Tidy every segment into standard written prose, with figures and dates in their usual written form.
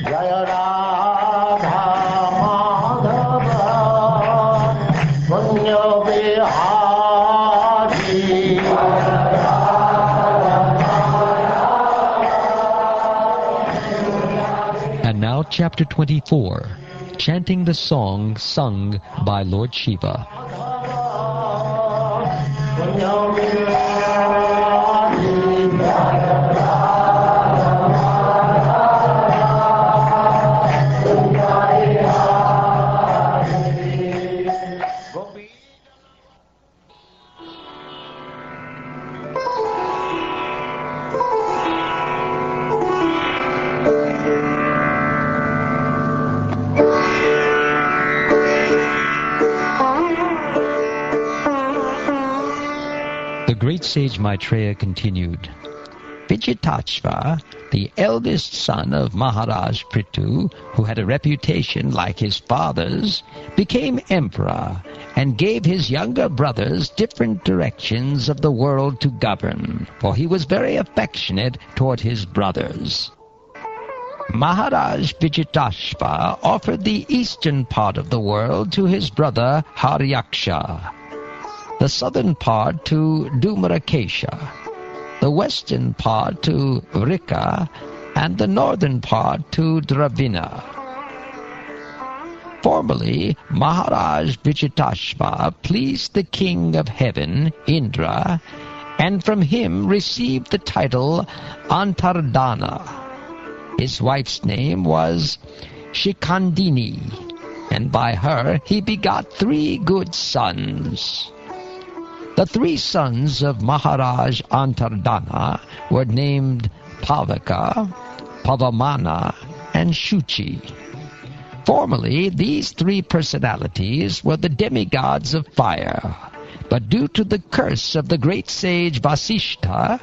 Jaya Radha Madhava Punya Vihari. And now chapter 24, chanting the song sung by Lord Shiva. The great sage Maitreya continued, Vijitatshva, the eldest son of Maharaj Prithu, who had a reputation like his father's, became emperor and gave his younger brothers different directions of the world to govern, for he was very affectionate toward his brothers. Maharaj Vijitatshva offered the eastern part of the world to his brother Haryaksha, the southern part to Dhumarakesha, the western part to Vrika, and the northern part to Dravina. Formerly, Maharaj Vijitatshva pleased the king of heaven, Indra, and from him received the title Antardana. His wife's name was Shikandini, and by her he begot 3 good sons. The 3 sons of Maharaj Antardana were named Pavaka, Pavamana, and Shuchi. Formerly, these 3 personalities were the demigods of fire, but due to the curse of the great sage Vasishtha,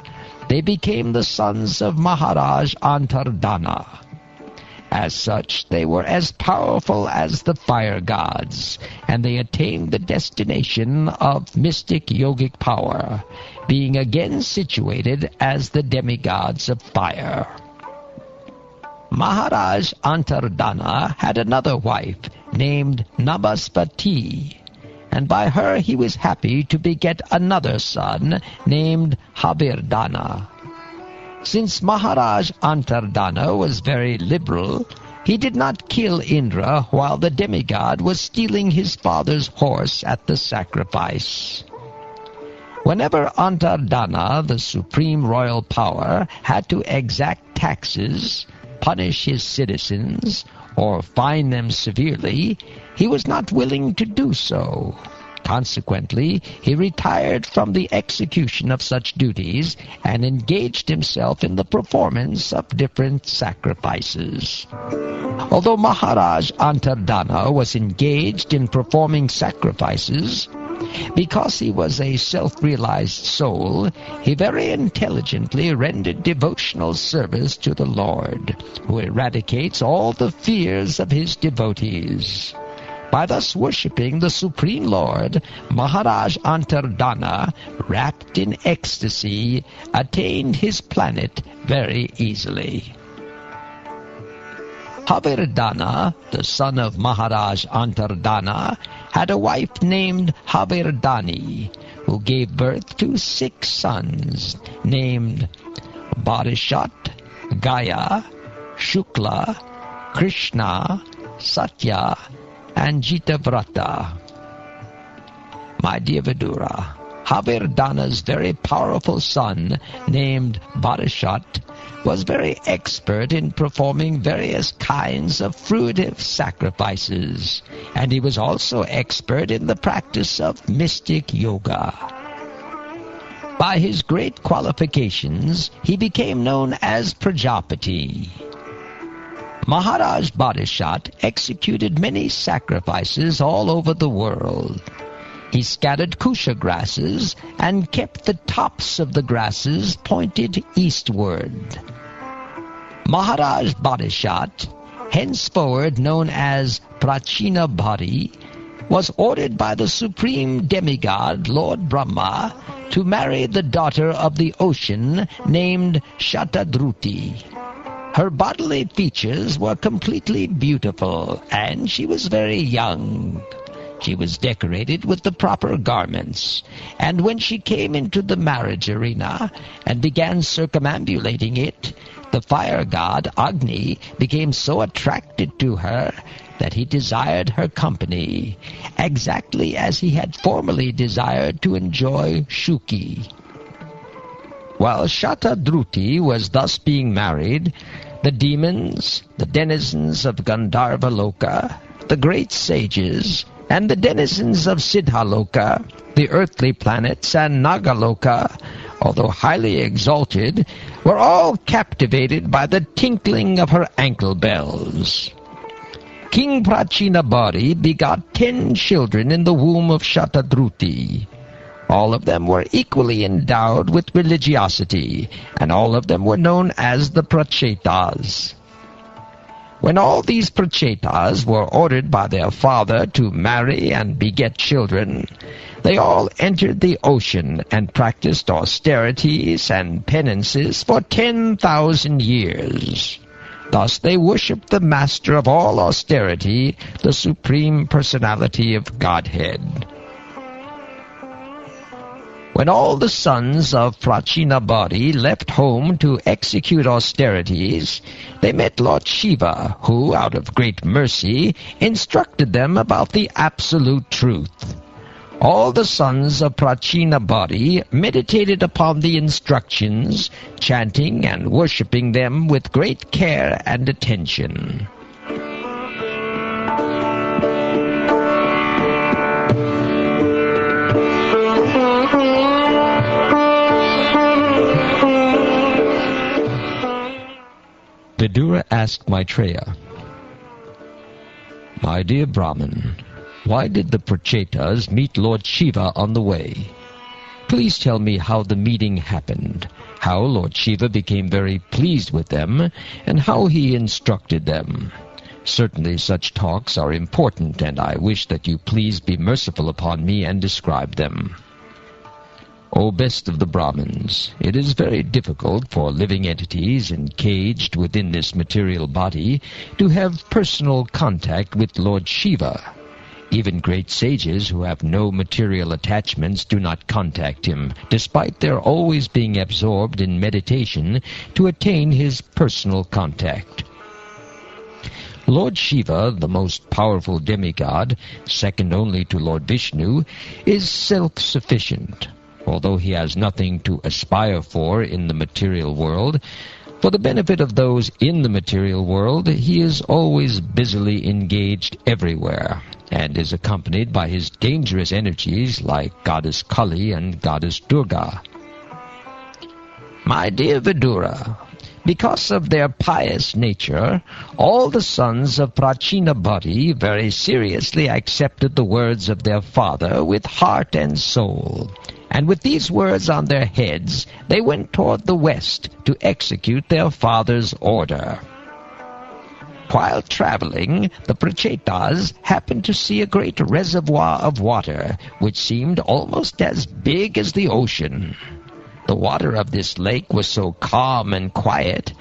they became the sons of Maharaj Antardana. As such, they were as powerful as the fire gods, and they attained the destination of mystic yogic power, being again situated as the demigods of fire. Maharaj Antardana had another wife named Namaspati, and by her he was happy to beget another son named Havirdana. Since Maharaj Antardana was very liberal, he did not kill Indra while the demigod was stealing his father's horse at the sacrifice. Whenever Antardana, the supreme royal power, had to exact taxes, punish his citizens, or fine them severely, he was not willing to do so. Consequently, he retired from the execution of such duties and engaged himself in the performance of different sacrifices. Although Maharaj Antardana was engaged in performing sacrifices, because he was a self-realized soul, he very intelligently rendered devotional service to the Lord, who eradicates all the fears of his devotees. By thus worshipping the Supreme Lord, Maharaj Antardana, wrapped in ecstasy, attained his planet very easily. Havirdana, the son of Maharaj Antardana, had a wife named Havirdani, who gave birth to 6 sons, named Barishat, Gaya, Shukla, Krishna, Satya, and Jitavrata. My dear Vidura, Havirdana's very powerful son, named Barishat, was very expert in performing various kinds of fruitive sacrifices, and he was also expert in the practice of mystic yoga. By his great qualifications, he became known as Prajapati. Maharaj Barishat executed many sacrifices all over the world. He scattered kusha grasses and kept the tops of the grasses pointed eastward. Maharaj Barishat, henceforward known as Prachina Bhari, was ordered by the supreme demigod Lord Brahma to marry the daughter of the ocean named Shatadruti. Her bodily features were completely beautiful, and she was very young. She was decorated with the proper garments, and when she came into the marriage arena and began circumambulating it, the fire god Agni became so attracted to her that he desired her company, exactly as he had formerly desired to enjoy Shuki. While Shatadruti was thus being married, the demons, the denizens of Gandharva Loka, the great sages, and the denizens of Siddhaloka, the earthly planets, and Nagaloka, although highly exalted, were all captivated by the tinkling of her ankle bells. King Prachinabari begot 10 children in the womb of Shatadruti. All of them were equally endowed with religiosity, and all of them were known as the Prachetas. When all these Prachetas were ordered by their father to marry and beget children, they all entered the ocean and practiced austerities and penances for 10,000 years. Thus they worshipped the master of all austerity, the Supreme Personality of Godhead. When all the sons of Prachinabari left home to execute austerities, they met Lord Shiva, who, out of great mercy, instructed them about the absolute truth. All the sons of Prachinabari meditated upon the instructions, chanting and worshipping them with great care and attention. Vidura asked Maitreya, "My dear Brahmin, why did the Prachetas meet Lord Shiva on the way? Please tell me how the meeting happened, how Lord Shiva became very pleased with them, and how he instructed them. Certainly such talks are important, and I wish that you please be merciful upon me and describe them." O best of the Brahmins, it is very difficult for living entities encaged within this material body to have personal contact with Lord Shiva. Even great sages who have no material attachments do not contact him, despite their always being absorbed in meditation to attain his personal contact. Lord Shiva, the most powerful demigod, second only to Lord Vishnu, is self-sufficient. Although he has nothing to aspire for in the material world, for the benefit of those in the material world, he is always busily engaged everywhere, and is accompanied by his dangerous energies like Goddess Kali and Goddess Durga. My dear Vidura, because of their pious nature, all the sons of Prachinabari very seriously accepted the words of their father with heart and soul. And with these words on their heads, they went toward the west to execute their father's order. While traveling, the Prachetas happened to see a great reservoir of water, which seemed almost as big as the ocean. The water of this lake was so calm and quiet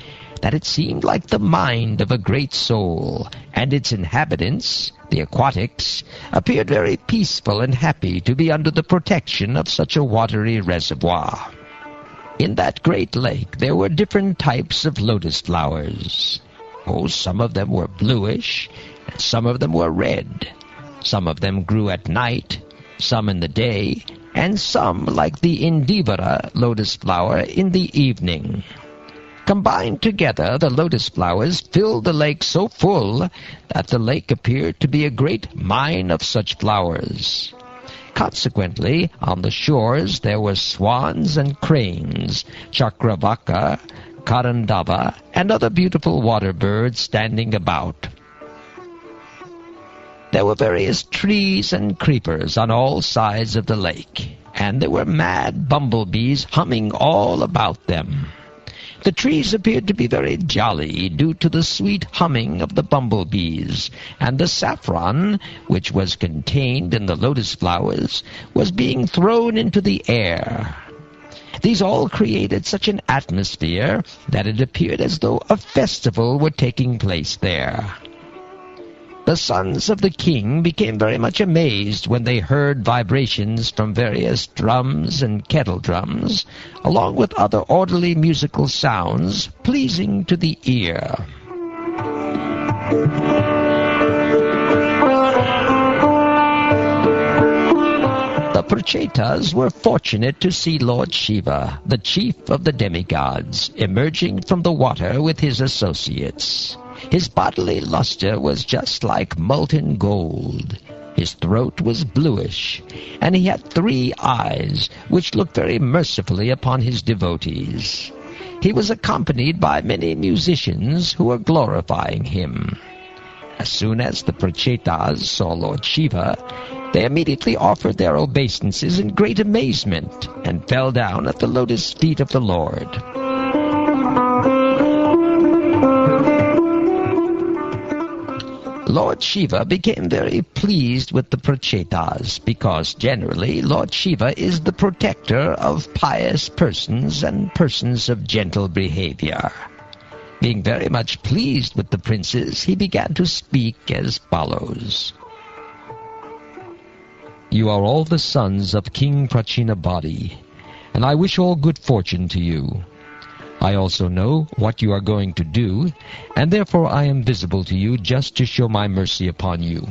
that it seemed like the mind of a great soul, and its inhabitants, the aquatics, appeared very peaceful and happy to be under the protection of such a watery reservoir. In that great lake there were different types of lotus flowers. Oh, some of them were bluish, and some of them were red. Some of them grew at night, some in the day, and some, like the Indivara lotus flower, in the evening. Combined together, the lotus flowers filled the lake so full that the lake appeared to be a great mine of such flowers. Consequently, on the shores there were swans and cranes, chakravaka, karandava, and other beautiful water birds standing about. There were various trees and creepers on all sides of the lake, and there were mad bumblebees humming all about them. The trees appeared to be very jolly due to the sweet humming of the bumblebees, and the saffron, which was contained in the lotus flowers, was being thrown into the air. These all created such an atmosphere that it appeared as though a festival were taking place there. The sons of the king became very much amazed when they heard vibrations from various drums and kettle drums, along with other orderly musical sounds pleasing to the ear. The Prachetas were fortunate to see Lord Shiva, the chief of the demigods, emerging from the water with his associates. His bodily luster was just like molten gold. His throat was bluish, and he had 3 eyes, which looked very mercifully upon his devotees. He was accompanied by many musicians who were glorifying him. As soon as the Prachetas saw Lord Shiva, they immediately offered their obeisances in great amazement, and fell down at the lotus feet of the Lord. Lord Shiva became very pleased with the Prachetas, because generally Lord Shiva is the protector of pious persons and persons of gentle behavior. Being very much pleased with the princes, he began to speak as follows. You are all the sons of King Prachinabadi, and I wish all good fortune to you. I also know what you are going to do, and therefore I am visible to you just to show my mercy upon you.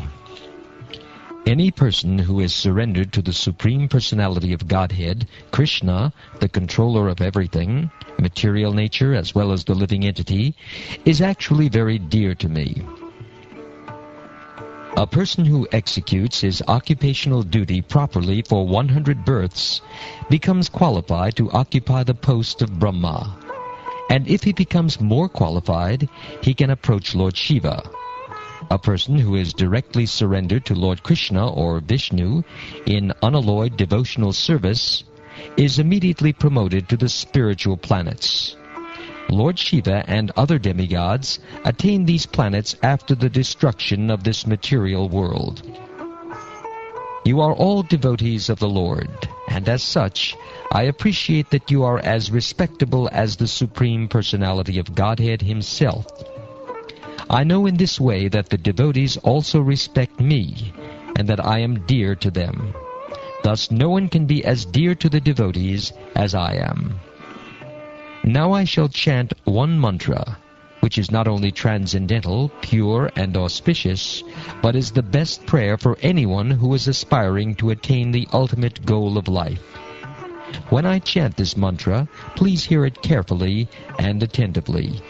Any person who is surrendered to the Supreme Personality of Godhead, Krishna, the controller of everything, material nature as well as the living entity, is actually very dear to me. A person who executes his occupational duty properly for 100 births becomes qualified to occupy the post of Brahma. And if he becomes more qualified, he can approach Lord Shiva. A person who is directly surrendered to Lord Krishna or Vishnu in unalloyed devotional service is immediately promoted to the spiritual planets. Lord Shiva and other demigods attain these planets after the destruction of this material world. You are all devotees of the Lord, and as such, I appreciate that you are as respectable as the Supreme Personality of Godhead himself. I know in this way that the devotees also respect me, and that I am dear to them. Thus no one can be as dear to the devotees as I am. Now I shall chant one mantra, which is not only transcendental, pure, and auspicious, but is the best prayer for anyone who is aspiring to attain the ultimate goal of life. When I chant this mantra, please hear it carefully and attentively.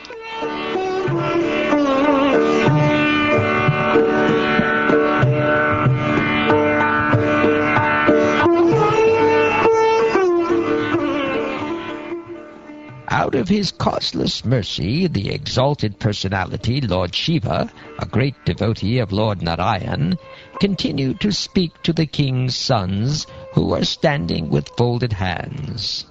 Out of his causeless mercy, the exalted personality, Lord Shiva, a great devotee of Lord Narayan, continued to speak to the king's sons, who were standing with folded hands.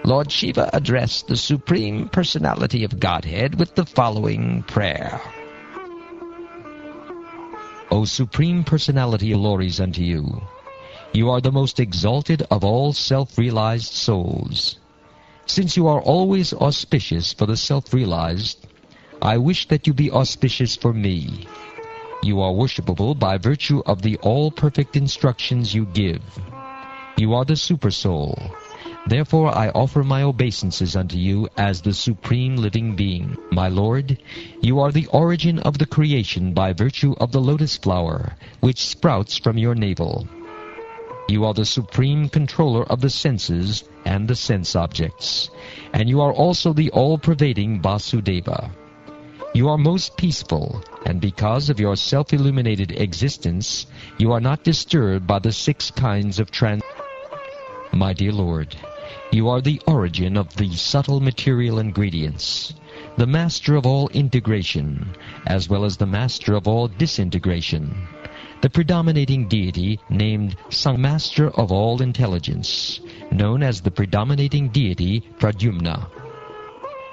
Lord Shiva addressed the Supreme Personality of Godhead with the following prayer. O Supreme Personality, glories unto you. You are the most exalted of all self-realized souls. Since you are always auspicious for the self-realized, I wish that you be auspicious for me. You are worshipable by virtue of the all-perfect instructions you give. You are the Super-Soul. Therefore I offer my obeisances unto you as the Supreme Living Being. My Lord, you are the origin of the creation by virtue of the lotus flower, which sprouts from your navel. You are the supreme controller of the senses and the sense objects, and you are also the all-pervading Vasudeva. You are most peaceful, and because of your self-illuminated existence, you are not disturbed by the 6 kinds of My dear Lord, you are the origin of the subtle material ingredients, the master of all integration, as well as the master of all disintegration, the predominating deity named Master of all intelligence, known as the predominating deity Pradyumna.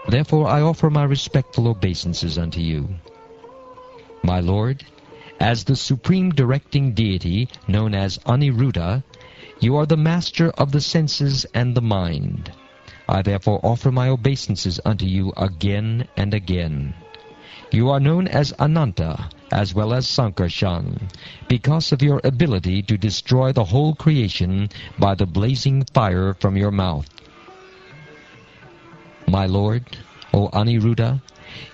Therefore I offer my respectful obeisances unto you. My Lord, as the supreme directing deity known as Aniruddha, You are the master of the senses and the mind. I therefore offer my obeisances unto you again and again. You are known as Ananta, as well as Sankarshan, because of your ability to destroy the whole creation by the blazing fire from your mouth. My Lord, O Aniruddha,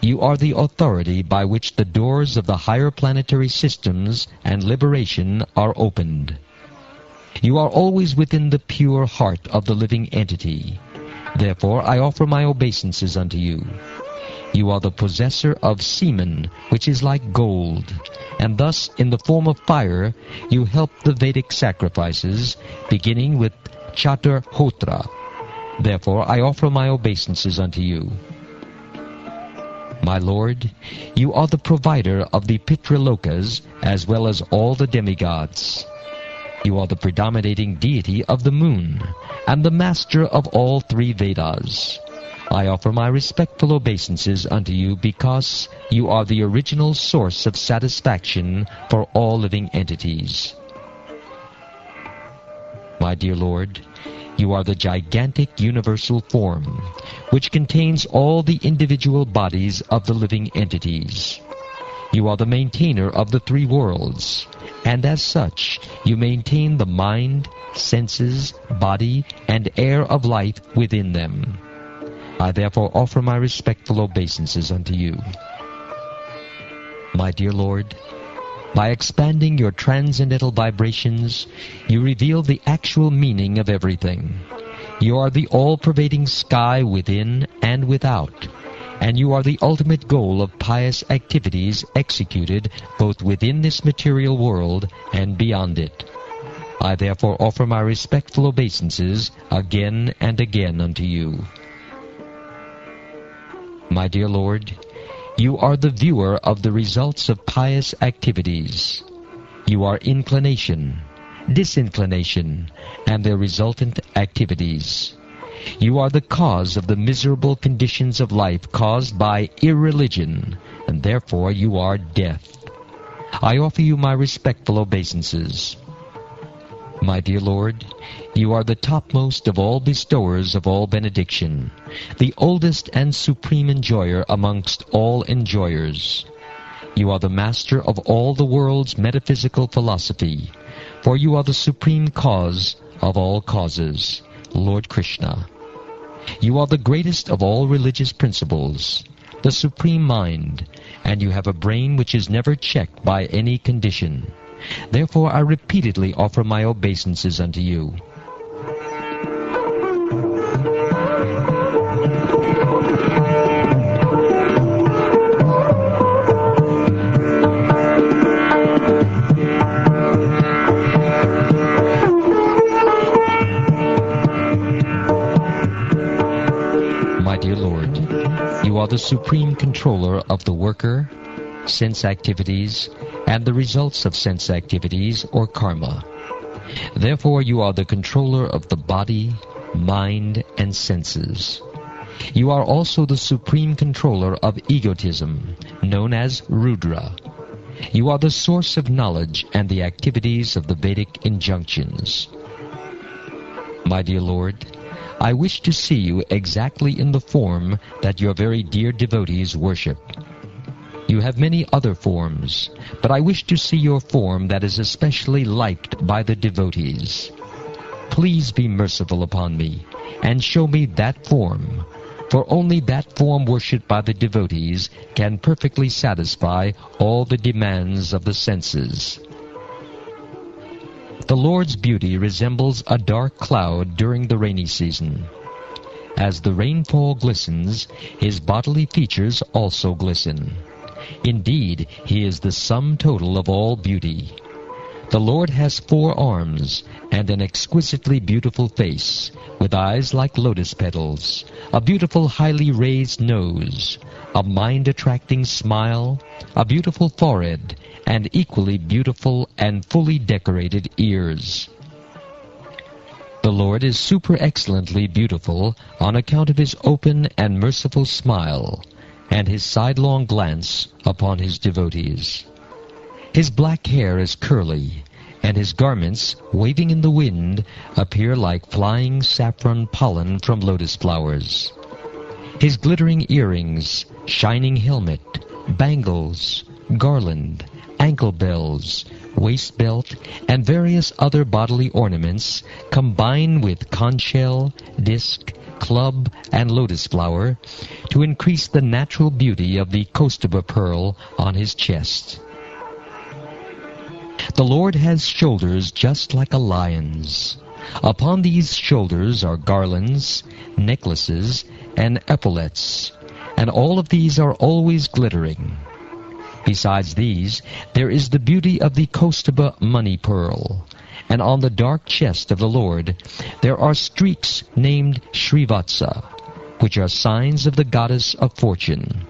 you are the authority by which the doors of the higher planetary systems and liberation are opened. You are always within the pure heart of the living entity. Therefore I offer my obeisances unto you. You are the possessor of semen, which is like gold, and thus in the form of fire you help the Vedic sacrifices, beginning with Chaturhotra. Therefore I offer my obeisances unto you. My Lord, you are the provider of the Pitralokas as well as all the demigods. You are the predominating deity of the moon, and the master of all three Vedas. I offer my respectful obeisances unto you because you are the original source of satisfaction for all living entities. My dear Lord, you are the gigantic universal form, which contains all the individual bodies of the living entities. You are the maintainer of the three worlds, and as such, you maintain the mind, senses, body, and air of life within them. I therefore offer my respectful obeisances unto you. My dear Lord, by expanding your transcendental vibrations, you reveal the actual meaning of everything. You are the all-pervading sky within and without, and you are the ultimate goal of pious activities executed both within this material world and beyond it. I therefore offer my respectful obeisances again and again unto you. My dear Lord, you are the viewer of the results of pious activities. You are inclination, disinclination, and their resultant activities. You are the cause of the miserable conditions of life caused by irreligion, and therefore you are death. I offer you my respectful obeisances. My dear Lord, you are the topmost of all bestowers of all benediction, the oldest and supreme enjoyer amongst all enjoyers. You are the master of all the world's metaphysical philosophy, for you are the supreme cause of all causes, Lord Krishna. You are the greatest of all religious principles, the supreme mind, and you have a brain which is never checked by any condition. Therefore I repeatedly offer my obeisances unto you. My dear Lord, you are the supreme controller of the worker, sense activities, and the results of sense activities or karma. Therefore you are the controller of the body, mind, and senses. You are also the supreme controller of egotism, known as Rudra. You are the source of knowledge and the activities of the Vedic injunctions. My dear Lord, I wish to see you exactly in the form that your very dear devotees worship. You have many other forms, but I wish to see your form that is especially liked by the devotees. Please be merciful upon me, and show me that form, for only that form worshipped by the devotees can perfectly satisfy all the demands of the senses. The Lord's beauty resembles a dark cloud during the rainy season. As the rainfall glistens, his bodily features also glisten. Indeed, he is the sum total of all beauty. The Lord has 4 arms and an exquisitely beautiful face, with eyes like lotus petals, a beautiful highly raised nose, a mind-attracting smile, a beautiful forehead, and equally beautiful and fully decorated ears. The Lord is super excellently beautiful on account of his open and merciful smile, and his sidelong glance upon his devotees. His black hair is curly, and his garments, waving in the wind, appear like flying saffron pollen from lotus flowers. His glittering earrings, shining helmet, bangles, garland, ankle bells, waist belt, and various other bodily ornaments combine with conch shell, disc, club, and lotus flower to increase the natural beauty of the Kostaba pearl on his chest. The Lord has shoulders just like a lion's. Upon these shoulders are garlands, necklaces, and epaulets, and all of these are always glittering. Besides these, there is the beauty of the Kostaba money pearl, and on the dark chest of the Lord there are streaks named Shrivatsa, which are signs of the goddess of fortune.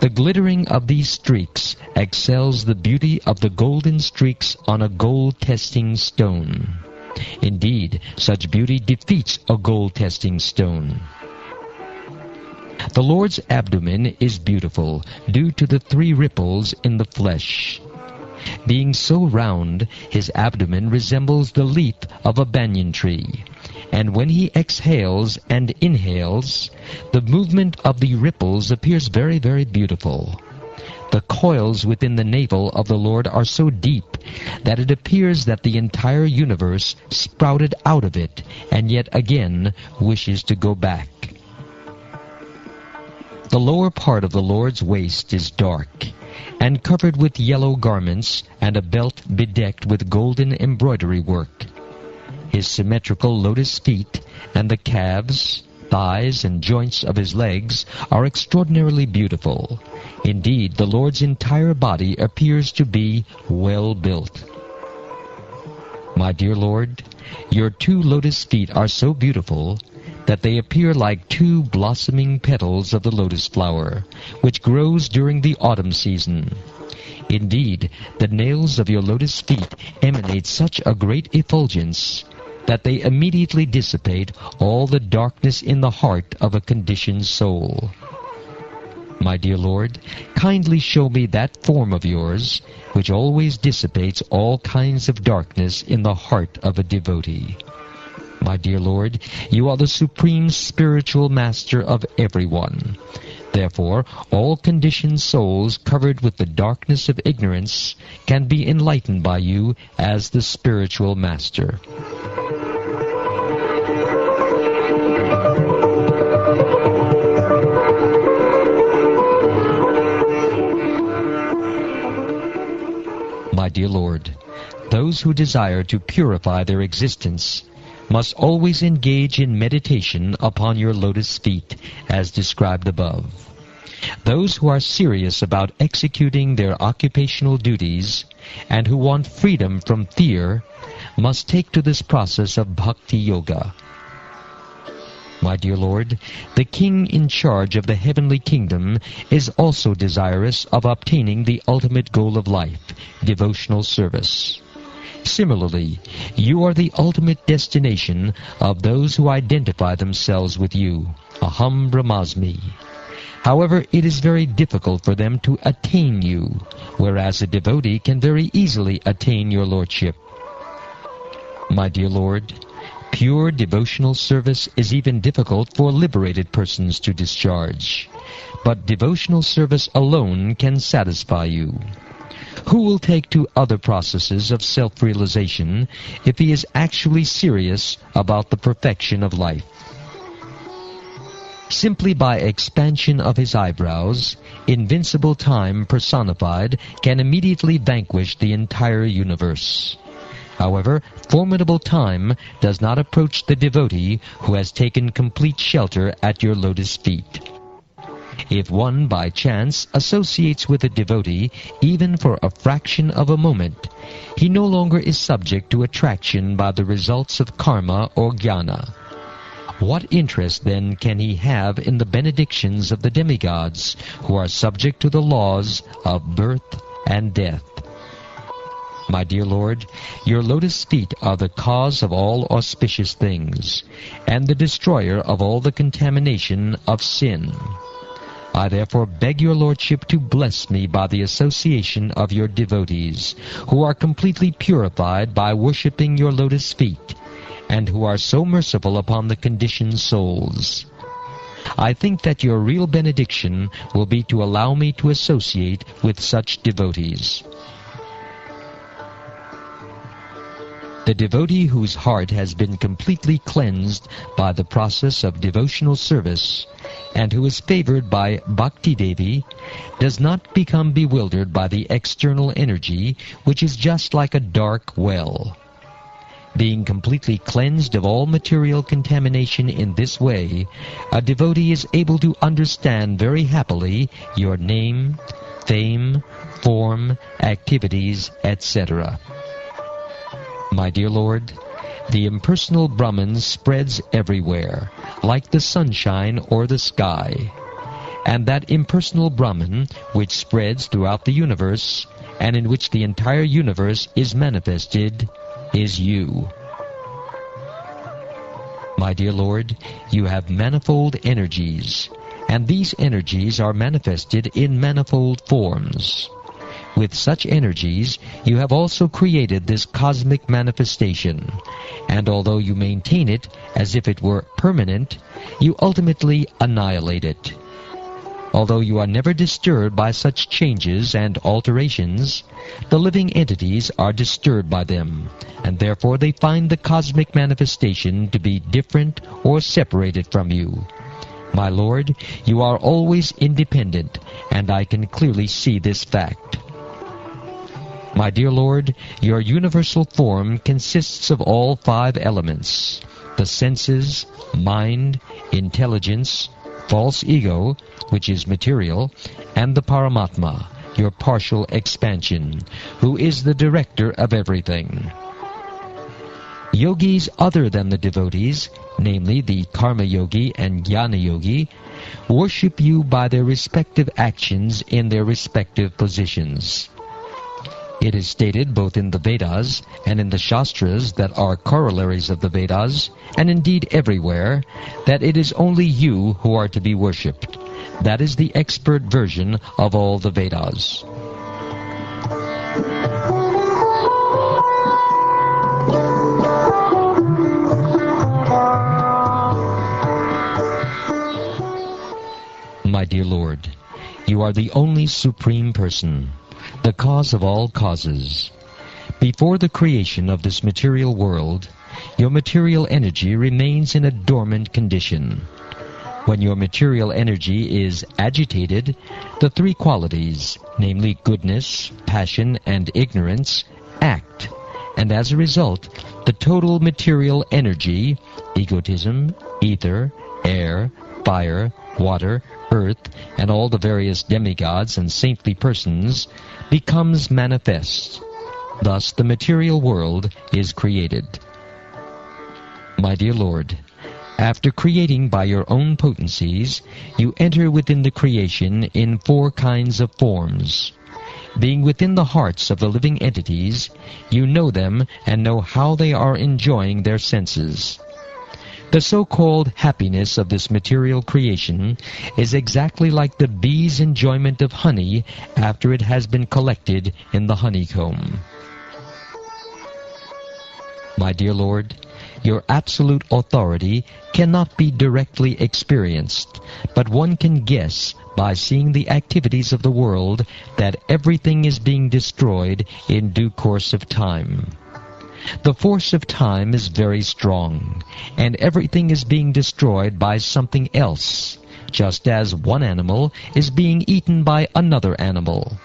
The glittering of these streaks excels the beauty of the golden streaks on a gold-testing stone. Indeed, such beauty defeats a gold-testing stone. The Lord's abdomen is beautiful due to the 3 ripples in the flesh. Being so round, his abdomen resembles the leaf of a banyan tree, and when he exhales and inhales, the movement of the ripples appears very, very beautiful. The coils within the navel of the Lord are so deep that it appears that the entire universe sprouted out of it, and yet again wishes to go back. The lower part of the Lord's waist is dark, and covered with yellow garments, and a belt bedecked with golden embroidery work. His symmetrical lotus feet, and the calves, thighs, and joints of his legs are extraordinarily beautiful. Indeed, the Lord's entire body appears to be well built. My dear Lord, your 2 lotus feet are so beautiful that they appear like 2 blossoming petals of the lotus flower, which grows during the autumn season. Indeed, the nails of your lotus feet emanate such a great effulgence that they immediately dissipate all the darkness in the heart of a conditioned soul. My dear Lord, kindly show me that form of yours, which always dissipates all kinds of darkness in the heart of a devotee. My dear Lord, you are the supreme spiritual master of everyone. Therefore, all conditioned souls covered with the darkness of ignorance can be enlightened by you as the spiritual master. My dear Lord, those who desire to purify their existence must always engage in meditation upon your lotus feet, as described above. Those who are serious about executing their occupational duties and who want freedom from fear must take to this process of bhakti yoga. My dear Lord, the king in charge of the heavenly kingdom is also desirous of obtaining the ultimate goal of life, devotional service. Similarly, you are the ultimate destination of those who identify themselves with you, Aham Brahmasmi. However, it is very difficult for them to attain you, whereas a devotee can very easily attain your lordship. My dear Lord, pure devotional service is even difficult for liberated persons to discharge, but devotional service alone can satisfy you. Who will take to other processes of self-realization if he is actually serious about the perfection of life? Simply by expansion of his eyebrows, invincible time personified can immediately vanquish the entire universe. However, formidable time does not approach the devotee who has taken complete shelter at your lotus feet. If one by chance associates with a devotee even for a fraction of a moment, he no longer is subject to attraction by the results of karma or jnana. What interest then can he have in the benedictions of the demigods who are subject to the laws of birth and death? My dear Lord, your lotus feet are the cause of all auspicious things, and the destroyer of all the contamination of sin. I therefore beg your lordship to bless me by the association of your devotees, who are completely purified by worshipping your lotus feet, and who are so merciful upon the conditioned souls. I think that your real benediction will be to allow me to associate with such devotees. The devotee whose heart has been completely cleansed by the process of devotional service, and who is favored by Bhakti Devi, does not become bewildered by the external energy, which is just like a dark well. Being completely cleansed of all material contamination in this way, a devotee is able to understand very happily your name, fame, form, activities, etc. My dear Lord, the impersonal Brahman spreads everywhere, like the sunshine or the sky. And that impersonal Brahman, which spreads throughout the universe, and in which the entire universe is manifested, is you. My dear Lord, you have manifold energies, and these energies are manifested in manifold forms. With such energies, you have also created this cosmic manifestation, and although you maintain it as if it were permanent, you ultimately annihilate it. Although you are never disturbed by such changes and alterations, the living entities are disturbed by them, and therefore they find the cosmic manifestation to be different or separated from you. My Lord, you are always independent, and I can clearly see this fact. My dear Lord, your universal form consists of all 5 elements: the senses, mind, intelligence, false ego, which is material, and the Paramatma, your partial expansion, who is the director of everything. Yogis other than the devotees, namely the Karma Yogi and Jnana Yogi, worship you by their respective actions in their respective positions. It is stated both in the Vedas and in the Shastras that are corollaries of the Vedas, and indeed everywhere, that it is only you who are to be worshipped. That is the expert version of all the Vedas. My dear Lord, you are the only Supreme Person, the cause of all causes. Before the creation of this material world, your material energy remains in a dormant condition. When your material energy is agitated, the 3 qualities, namely goodness, passion, and ignorance, act, and as a result, the total material energy, egotism, ether, air, fire, water, earth, and all the various demigods and saintly persons, becomes manifest. Thus the material world is created. My dear Lord, after creating by your own potencies, you enter within the creation in 4 kinds of forms. Being within the hearts of the living entities, you know them and know how they are enjoying their senses. The so-called happiness of this material creation is exactly like the bee's enjoyment of honey after it has been collected in the honeycomb. My dear Lord, your absolute authority cannot be directly experienced, but one can guess by seeing the activities of the world that everything is being destroyed in due course of time. The force of time is very strong, and everything is being destroyed by something else, just as one animal is being eaten by another animal.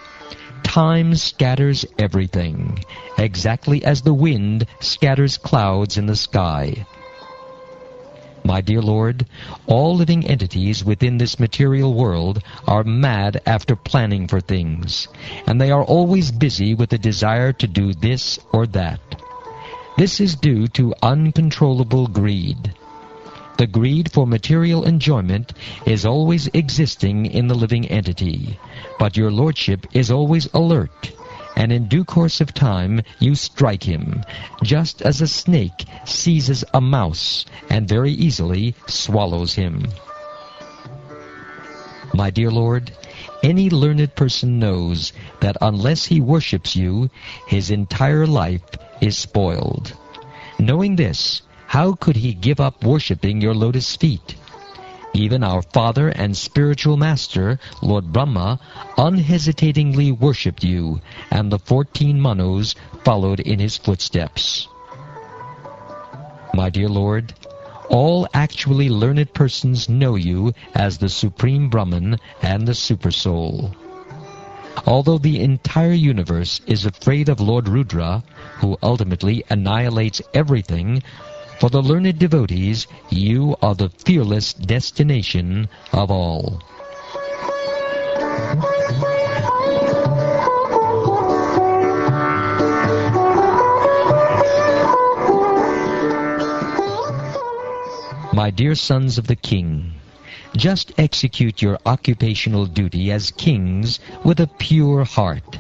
Time scatters everything, exactly as the wind scatters clouds in the sky. My dear Lord, all living entities within this material world are mad after planning for things, and they are always busy with the desire to do this or that. This is due to uncontrollable greed. The greed for material enjoyment is always existing in the living entity, but your lordship is always alert, and in due course of time you strike him, just as a snake seizes a mouse and very easily swallows him. My dear Lord, any learned person knows that unless he worships you, his entire life is spoiled. Knowing this, how could he give up worshipping your lotus feet? Even our father and spiritual master, Lord Brahma, unhesitatingly worshipped you, and the 14 Manus followed in his footsteps. My dear Lord, all actually learned persons know you as the Supreme Brahman and the Supersoul. Although the entire universe is afraid of Lord Rudra, who ultimately annihilates everything, for the learned devotees, you are the fearless destination of all. My dear sons of the king, just execute your occupational duty as kings with a pure heart.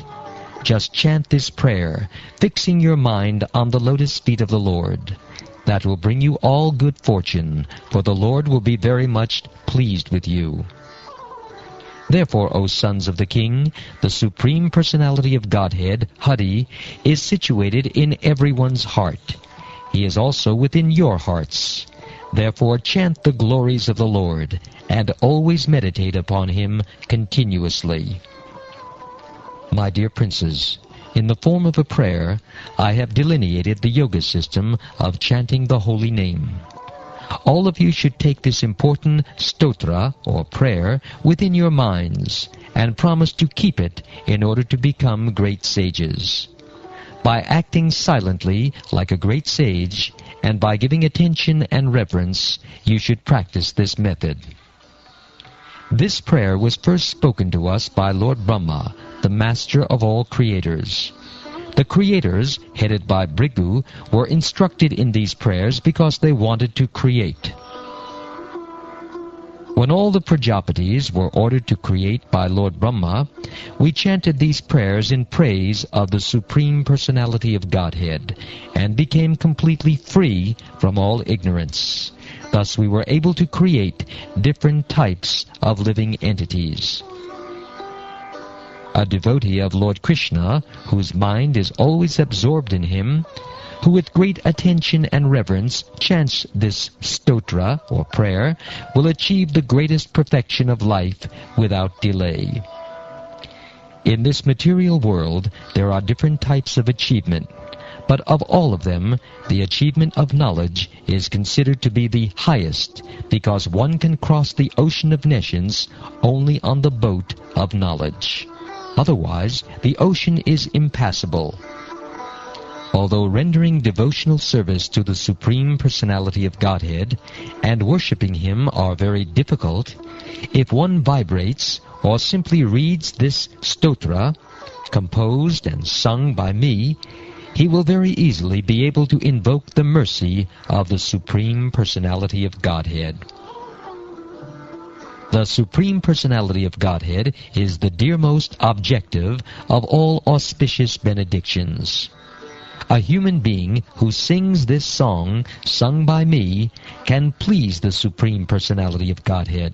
Just chant this prayer, fixing your mind on the lotus feet of the Lord. That will bring you all good fortune, for the Lord will be very much pleased with you. Therefore, O sons of the king, the Supreme Personality of Godhead, Hari, is situated in everyone's heart. He is also within your hearts. Therefore chant the glories of the Lord, and always meditate upon him continuously. My dear princes, in the form of a prayer, I have delineated the yoga system of chanting the holy name. All of you should take this important stotra, or prayer, within your minds, and promise to keep it in order to become great sages. By acting silently like a great sage, and by giving attention and reverence, you should practice this method. This prayer was first spoken to us by Lord Brahma, the master of all creators. The creators, headed by Bhrigu, were instructed in these prayers because they wanted to create. When all the Prajapatis were ordered to create by Lord Brahma, we chanted these prayers in praise of the Supreme Personality of Godhead, and became completely free from all ignorance. Thus we were able to create different types of living entities. A devotee of Lord Krishna, whose mind is always absorbed in him, who with great attention and reverence chants this stotra, or prayer, will achieve the greatest perfection of life without delay. In this material world, there are different types of achievement, but of all of them, the achievement of knowledge is considered to be the highest, because one can cross the ocean of nescience only on the boat of knowledge. Otherwise, the ocean is impassable. Although rendering devotional service to the Supreme Personality of Godhead and worshipping him are very difficult, if one vibrates or simply reads this stotra, composed and sung by me, he will very easily be able to invoke the mercy of the Supreme Personality of Godhead. The Supreme Personality of Godhead is the dearmost objective of all auspicious benedictions. A human being who sings this song, sung by me, can please the Supreme Personality of Godhead.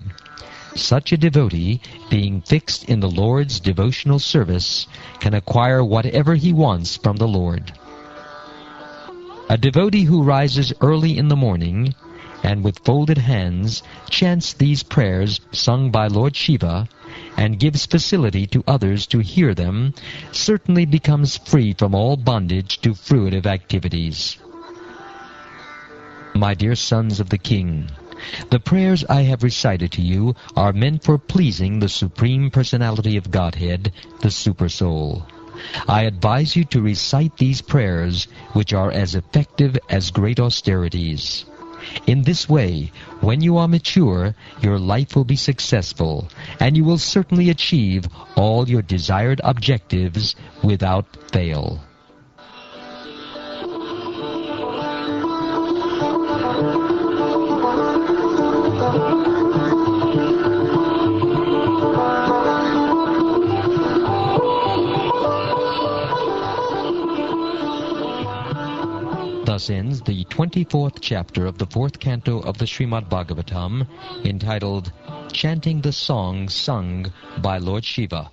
Such a devotee, being fixed in the Lord's devotional service, can acquire whatever he wants from the Lord. A devotee who rises early in the morning, and with folded hands chants these prayers sung by Lord Shiva, and gives facility to others to hear them, certainly becomes free from all bondage to fruitive activities. My dear sons of the king, the prayers I have recited to you are meant for pleasing the Supreme Personality of Godhead, the Supersoul. I advise you to recite these prayers, which are as effective as great austerities. In this way, when you are mature, your life will be successful, and you will certainly achieve all your desired objectives without fail. Thus ends the 24th chapter of the 4th canto of the Srimad Bhagavatam, entitled chanting the song sung by Lord Shiva.